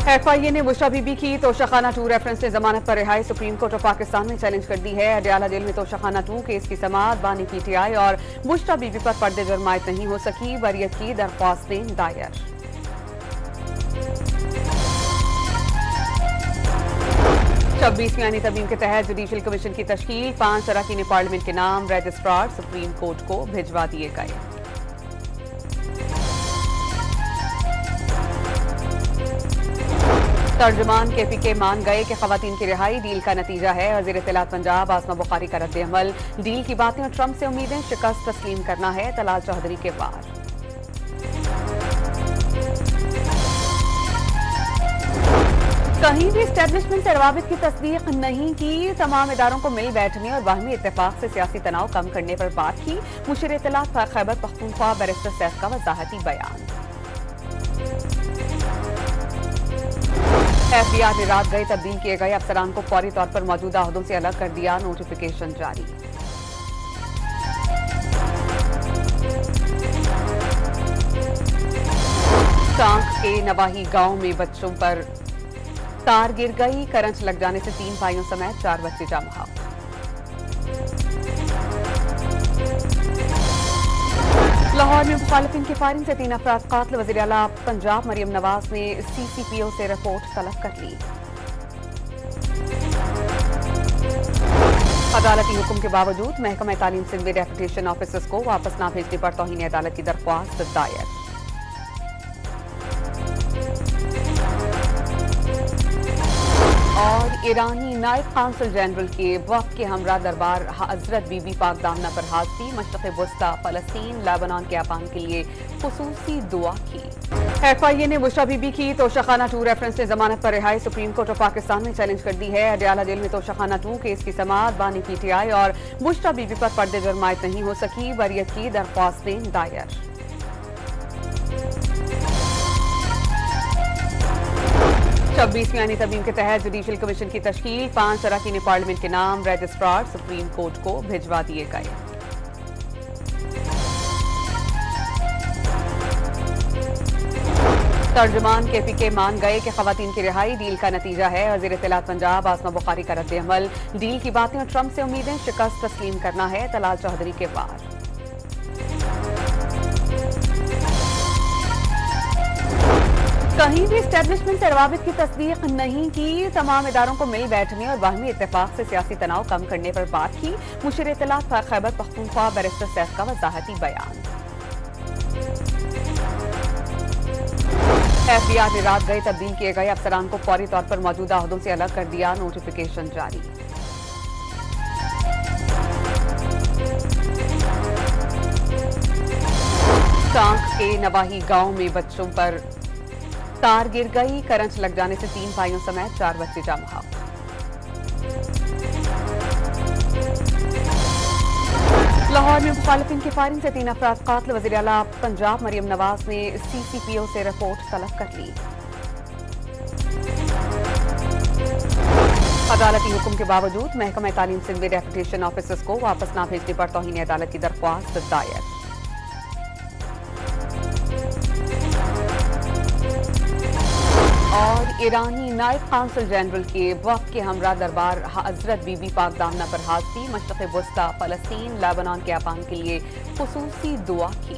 FIA ने बुशरा बीबी की Toshakhana 2 reference से जमानत पर रिहाई सुप्रीम कोर्ट ऑफ पाकिस्तान में चैलेंज कर दी है। अडयाला जेल में तोशाखाना 2 केस की समाअत बानी PTI और बुशरा बीबी पर पर्दे जुर्मायत नहीं हो सकी। बरियत की दरख्वास्तें दायर। छब्बीसवीं आईनी तरमीम के तहत जुडिशल कमीशन की तश्कील, 5 अरकान पार्लियामेंट के नाम रजिस्ट्रार सुप्रीम कोर्ट को भिजवा दिए गए। तर्जुमान KPK मान गए कि खवातीन की रिहाई डील का नतीजा है। वज़ीर इत्तलात पंजाब आसमा बुखारी का रद्द-ए-अमल, डील की बातें और ट्रंप से उम्मीदें शिकस्त तस्लीम करना है। तलाल चौधरी के वार। कहीं भी एस्टेब्लिशमेंट से रवाबित की तस्दीक नहीं की। तमाम इदारों को मिल बैठने और बाहमी इत्तेफाक से सियासी तनाव कम करने पर बात की। मुशीर इत्तलात खैबर पख्तूनख्वा बैरिस्टर सैफ का वजाहती बयान। FBI ने रात गए तब्दील किए गए अफसरान को फौरी तौर पर मौजूदा ओहदों से अलग कर दिया। नोटिफिकेशन जारी। टांक के नवाही गांव में बच्चों पर तार गिर गई। करंट लग जाने से 3 भाइयों समेत 4 बच्चे जाम। लाहौर में मुखालिफिन की फायरिंग से 3 अफराद कातिल। वज़ीर आला पंजाब मरियम नवाज ने CCPO से रिपोर्ट तलब कर ली। अदालती हुक्म के बावजूद महकमा तालीम सिंध में डेपुटेशन ऑफिसर्स को वापस न भेजने पर तौहीन अदालत की दरख्वास्त दायर। और ईरानी नायब काउंसिल जनरल के वफ्द के हमरा दरबार हजरत बीबी पाक दामना पर हाजिरी। मशरक़ वस्ता फ़लस्तीन लेबनान के अवाम के लिए खुसूसी दुआ की। FIA ने बुशरा बीबी की तोशाखाना 2 रेफरेंस से जमानत पर रिहाई सुप्रीम कोर्ट ऑफ पाकिस्तान में चैलेंज कर दी है। अडयाला जेल में तोशाखाना 2 केस की समाअत बानी PTI और बुशरा बीबी पर पर्दे जुर्मायत नहीं हो सकी। बरियत की दरख्वास्तें दायर। छब्बीसवीं आईनी तरमीम के तहत जुडिशल कमीशन की तश्कील, 5 अरकान पार्लियामेंट के नाम रजिस्ट्रार सुप्रीम कोर्ट को भिजवा दिए गए। तर्जुमान KPK मान गए कि खवातीन की रिहाई डील का नतीजा है। वज़ीर इत्तलात पंजाब आसमा बुखारी का रद्द-ए-अमल, डील की बातें और ट्रंप से उम्मीदें शिकस्त तस्लीम करना है। तलाल चौधरी के वार। कहीं भी एस्टेब्लिशमेंट से रवाबित की तस्दीक नहीं की। तमाम इदारों को मिल बैठने और बाहमी इत्तेफाक से सियासी तनाव कम करने पर बात की। मुशीर इत्तलात खैबर पख्तूनख्वा बैरिस्टर सैफ का वजाहती बयान। FBI ने रात गए तब्दील किए गए अफसरान को फौरी तौर पर मौजूदा ओहदों से अलग कर दिया। नोटिफिकेशन जारी। टांक के नवाही गांव में बच्चों पर तार गिर गई। करंट लग जाने से 3 भाइयों समेत 4 बच्चे जाम। लाहौर में मुखालिफिन की फायरिंग से 3 अफराद कातिल। वज़ीर आला पंजाब मरियम नवाज ने CCPO से रिपोर्ट तलब कर ली। अदालती हुक्म के बावजूद महकमा तालीम सिंध में डेपुटेशन ऑफिसर्स को वापस न भेजने पर तौहीन अदालत की दरख्वास्त दायर। और ईरानी नायब काउंसिल जनरल के वफ्द के हमरा दरबार हजरत बीबी पाक दामना पर हाजिरी। मशरक़ वस्ता फ़लस्तीन लेबनान के अवाम के लिए खुसूसी दुआ की।